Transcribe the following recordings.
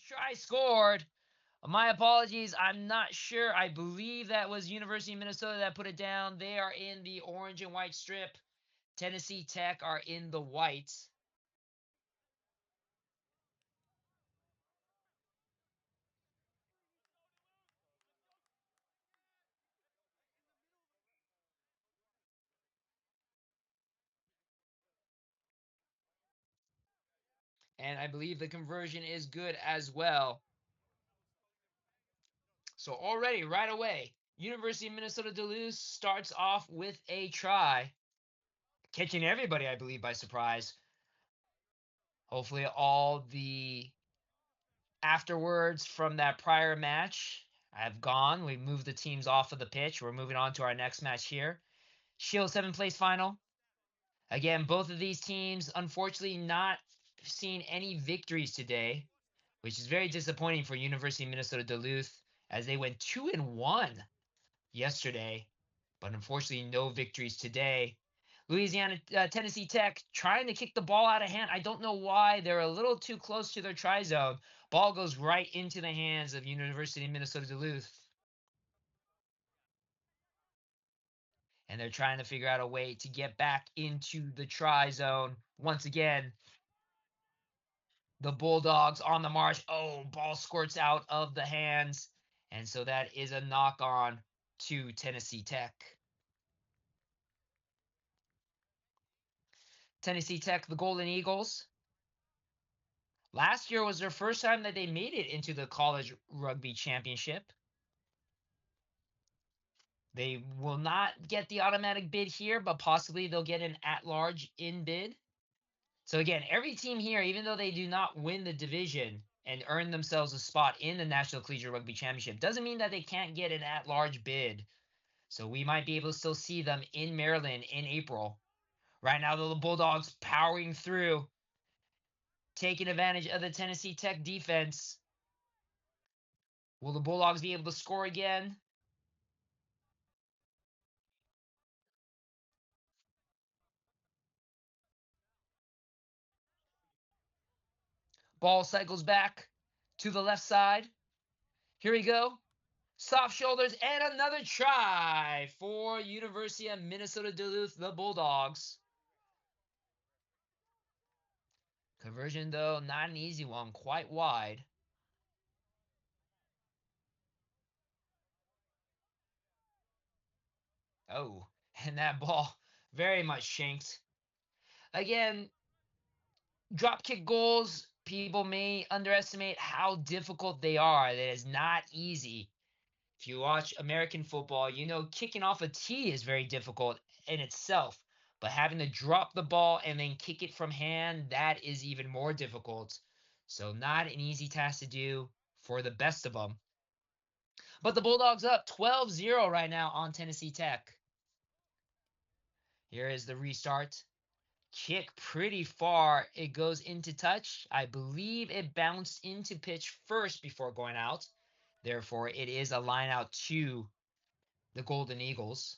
Try scored. My apologies. I'm not sure. I believe that was University of Minnesota that put it down. They are in the orange and white strip. Tennessee Tech are in the white. And I believe the conversion is good as well. So already, right away, University of Minnesota Duluth starts off with a try, catching everybody, I believe, by surprise. Hopefully, all the afterwards from that prior match have gone. We moved the teams off of the pitch. We're moving on to our next match here. Shield 7 place final. Again, both of these teams, unfortunately, not seeing any victories today, which is very disappointing for University of Minnesota Duluth as they went 2-1 yesterday, but unfortunately, no victories today. Tennessee Tech trying to kick the ball out of hand. I don't know why. They're a little too close to their try zone. Ball goes right into the hands of University of Minnesota Duluth. And they're trying to figure out a way to get back into the try zone. Once again, the Bulldogs on the march. Oh, ball squirts out of the hands. And so that is a knock on to Tennessee Tech. Tennessee Tech, the Golden Eagles. Last year was their first time that they made it into the college rugby championship. They will not get the automatic bid here, but possibly they'll get an at-large in bid. So again, every team here, even though they do not win the division and earn themselves a spot in the National Collegiate Rugby Championship, doesn't mean that they can't get an at-large bid. So we might be able to still see them in Maryland in April. Right now, the Bulldogs powering through, taking advantage of the Tennessee Tech defense. Will the Bulldogs be able to score again? Ball cycles back to the left side. Here we go. Soft shoulders and another try for University of Minnesota Duluth, the Bulldogs. Conversion, though, not an easy one, quite wide. Oh, and that ball very much shanked. Again, drop kick goals, people may underestimate how difficult they are. That is not easy. If you watch American football, you know kicking off a tee is very difficult in itself. But having to drop the ball and then kick it from hand, that is even more difficult. So not an easy task to do for the best of them. But the Bulldogs up 12-0 right now on Tennessee Tech. Here is the restart. Kick pretty far. It goes into touch. I believe it bounced into pitch first before going out. Therefore, it is a line out to the Golden Eagles.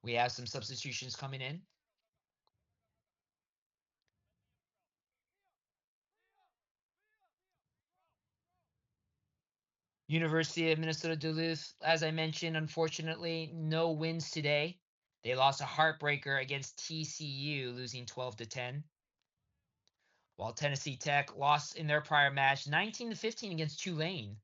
We have some substitutions coming in. University of Minnesota Duluth, as I mentioned, unfortunately, no wins today. They lost a heartbreaker against TCU, losing 12-10. While Tennessee Tech lost in their prior match 19-15 against Tulane.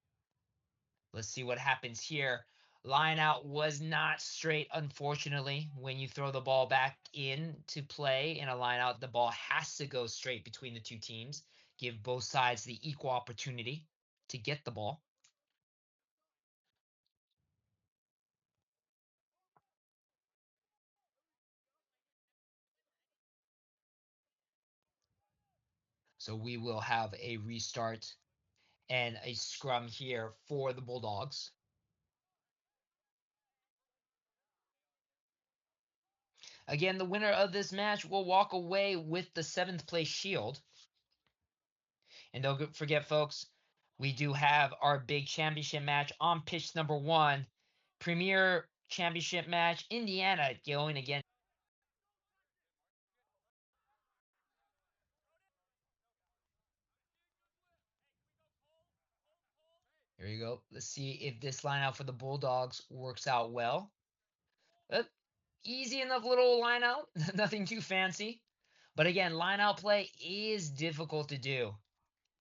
Let's see what happens here. Line out was not straight, unfortunately. When you throw the ball back in to play in a line out, the ball has to go straight between the two teams, give both sides the equal opportunity to get the ball. So we will have a restart and a scrum here for the Bulldogs. Again, the winner of this match will walk away with the 7th place shield. And don't forget, folks, we do have our big championship match on pitch number 1. Premier championship match, Indiana going against. you go. Let's see if this lineout for the Bulldogs works out well. Uh, Easy enough little lineout, nothing too fancy. But again, lineout play is difficult to do.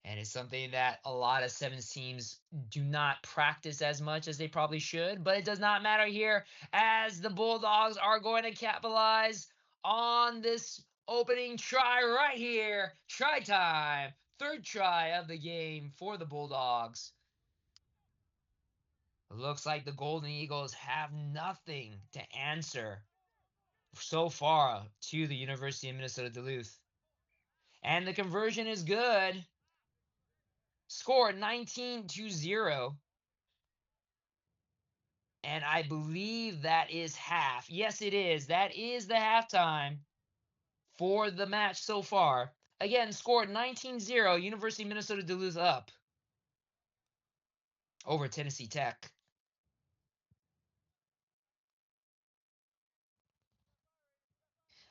And it's something that a lot of sevens teams do not practice as much as they probably should. But it does not matter here, as the Bulldogs are going to capitalize on this opening try right here. Try time. Third try of the game for the Bulldogs. It looks like the Golden Eagles have nothing to answer so far to the University of Minnesota Duluth. And the conversion is good. Score 19-0. And I believe that is half. Yes, it is. That is the halftime for the match so far. Again, scored 19-0. University of Minnesota Duluth up over Tennessee Tech.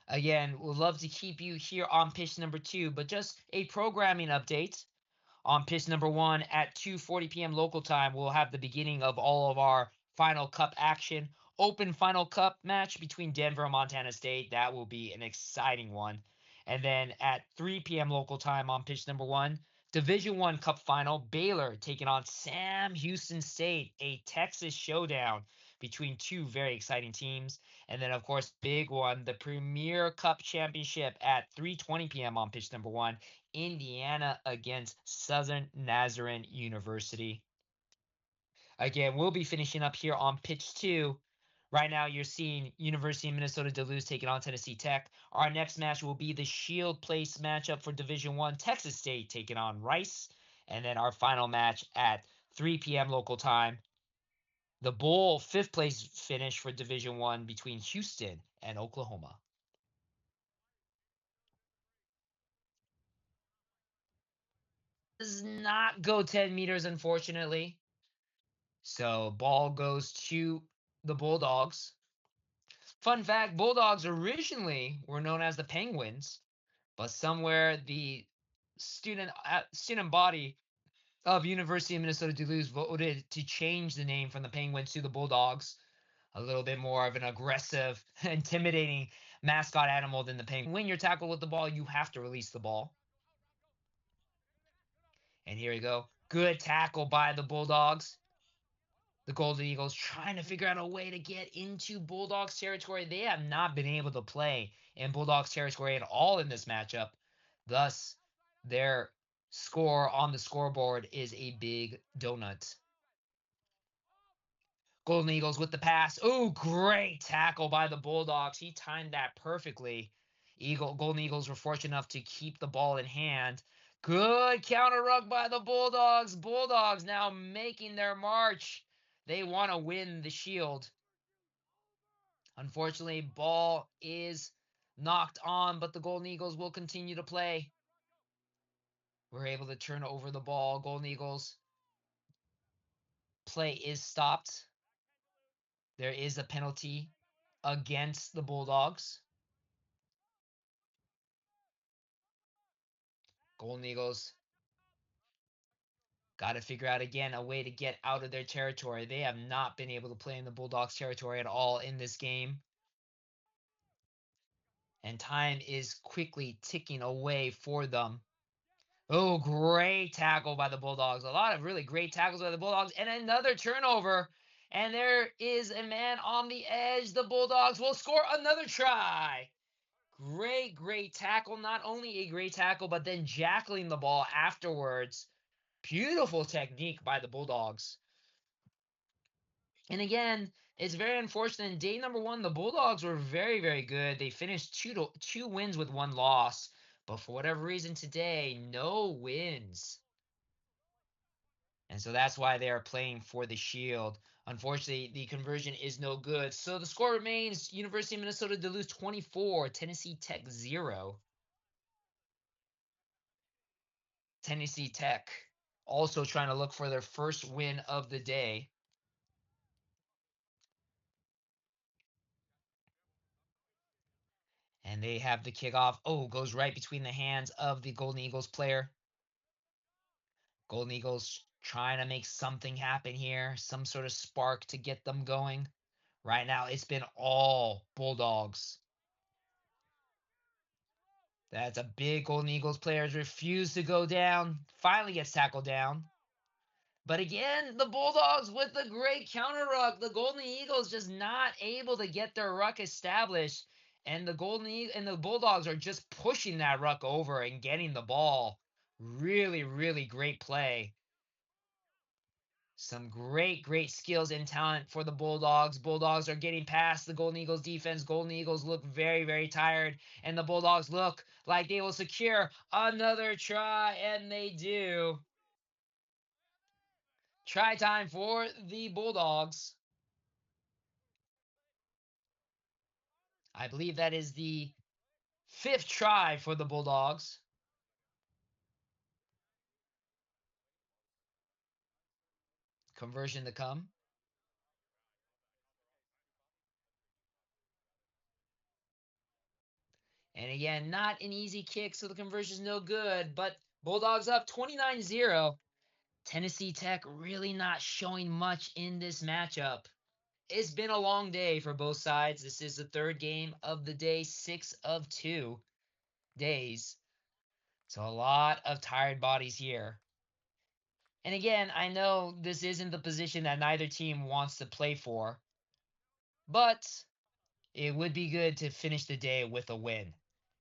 Again, we'd love to keep you here on pitch number 2, but just a programming update. On pitch number 1 at 2:40 p.m. local time, we'll have the beginning of all of our Final Cup action. Open Final Cup match between Denver and Montana State. That will be an exciting one. And then at 3 p.m. local time on pitch number 1, Division 1 Cup final, Baylor taking on Sam Houston State, a Texas showdown between two very exciting teams. And then of course, big one, the Premier Cup Championship at 3:20 p.m. on pitch number 1, Indiana against Southern Nazarene University. Again, we'll be finishing up here on pitch 2. Right now, you're seeing University of Minnesota Duluth taking on Tennessee Tech. Our next match will be the Shield Place matchup for Division One, Texas State taking on Rice. And then our final match at 3 p.m. local time, the Bowl fifth place finish for Division One between Houston and Oklahoma. Does not go 10 meters, unfortunately. So ball goes to the Bulldogs. Fun fact, Bulldogs originally were known as the Penguins, but somewhere the student body of University of Minnesota Duluth voted to change the name from the Penguins to the Bulldogs. A little bit more of an aggressive, intimidating mascot animal than the Penguin. When you're tackled with the ball, you have to release the ball. And here we go. Good tackle by the Bulldogs. The Golden Eagles trying to figure out a way to get into Bulldogs territory. They have not been able to play in Bulldogs territory at all in this matchup. Thus, their score on the scoreboard is a big donut. Golden Eagles with the pass. Oh, great tackle by the Bulldogs. He timed that perfectly. Golden Eagles were fortunate enough to keep the ball in hand. Good counter ruck by the Bulldogs. Bulldogs now making their march. They want to win the Shield. Unfortunately, ball is knocked on, but the Golden Eagles will continue to play. We're able to turn over the ball. Golden Eagles play is stopped. There is a penalty against the Bulldogs. Golden Eagles got to figure out again a way to get out of their territory. They have not been able to play in the Bulldogs territory at all in this game. And time is quickly ticking away for them. Oh, great tackle by the Bulldogs. A lot of really great tackles by the Bulldogs. And another turnover. And there is a man on the edge. The Bulldogs will score another try. Great, great tackle. Not only a great tackle, but then jackling the ball afterwards. Beautiful technique by the Bulldogs. And again, it's very unfortunate. Day number 1, the Bulldogs were very, very good. They finished two wins with 1 loss. But for whatever reason today, no wins. And so that's why they are playing for the Shield. Unfortunately, the conversion is no good. So the score remains University of Minnesota Duluth 24, Tennessee Tech 0. Tennessee Tech also trying to look for their first win of the day. And they have the kickoff. Oh, goes right between the hands of the Golden Eagles player. Golden Eagles trying to make something happen here, some sort of spark to get them going. Right now, it's been all Bulldogs. That's a big Golden Eagles players refuse to go down. Finally gets tackled down. But again, the Bulldogs with the great counter ruck. The Golden Eagles just not able to get their ruck established. And the Bulldogs are just pushing that ruck over and getting the ball. Really, really great play. Some great, great skills and talent for the Bulldogs. Bulldogs are getting past the Golden Eagles defense. Golden Eagles look very, very tired. And the Bulldogs look like they will secure another try. And they do. Try time for the Bulldogs. I believe that is the 5th try for the Bulldogs. Conversion to come. And again, not an easy kick, so the conversion is no good. But Bulldogs up 29-0. Tennessee Tech really not showing much in this matchup. It's been a long day for both sides. This is the third game of the day, 6 of 2 days. So a lot of tired bodies here. And again, I know this isn't the position that neither team wants to play for, but it would be good to finish the day with a win.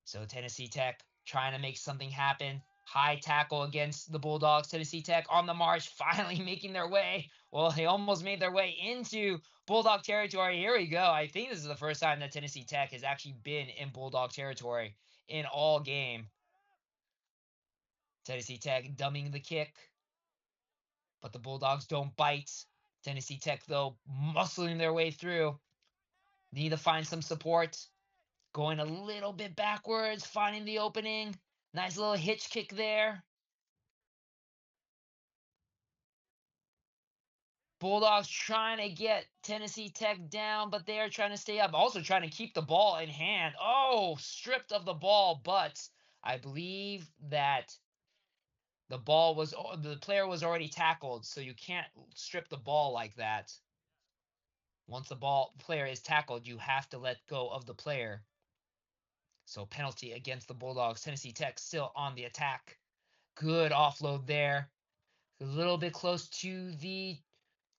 So Tennessee Tech trying to make something happen. High tackle against the Bulldogs. Tennessee Tech on the march, finally making their way. Well, they almost made their way into Bulldog territory. Here we go. I think this is the first time that Tennessee Tech has actually been in Bulldog territory in all game. Tennessee Tech dumbing the kick, but the Bulldogs don't bite. Tennessee Tech, though, muscling their way through. Need to find some support. Going a little bit backwards, finding the opening. Nice little hitch kick there. Bulldogs trying to get Tennessee Tech down, but they're trying to stay up. Also trying to keep the ball in hand. Oh, stripped of the ball, but I believe that the player was already tackled, so you can't strip the ball like that. Once the player is tackled, you have to let go of the player. So penalty against the Bulldogs. Tennessee Tech still on the attack. Good offload there. A little bit close to the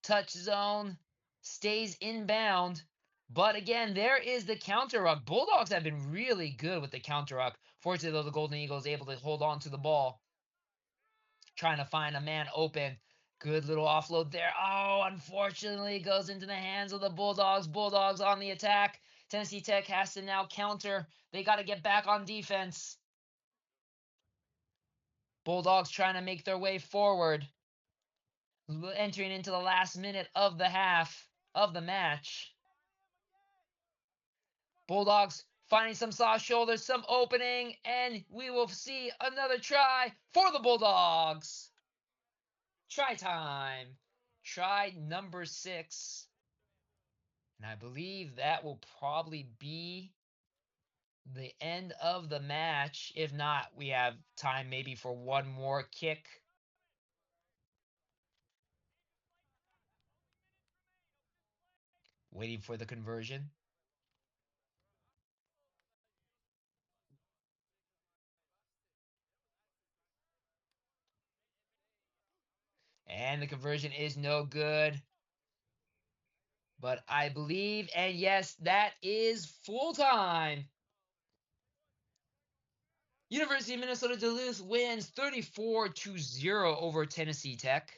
touch zone. Stays inbound. But again, there is the counter ruck. Bulldogs have been really good with the counter ruck. Fortunately, though, the Golden Eagles able to hold on to the ball. Trying to find a man open. Good little offload there. Oh, unfortunately, goes into the hands of the Bulldogs. Bulldogs on the attack. Tennessee Tech has to now counter. They got to get back on defense. Bulldogs trying to make their way forward. Entering into the last minute of the half of the match. Bulldogs finding some soft shoulders, some opening, and we will see another try for the Bulldogs. Try time. Try number 6. And I believe that will probably be the end of the match. If not, we have time maybe for one more kick. Waiting for the conversion. And the conversion is no good. But I believe, and yes, that is full time. University of Minnesota Duluth wins 34-0 over Tennessee Tech.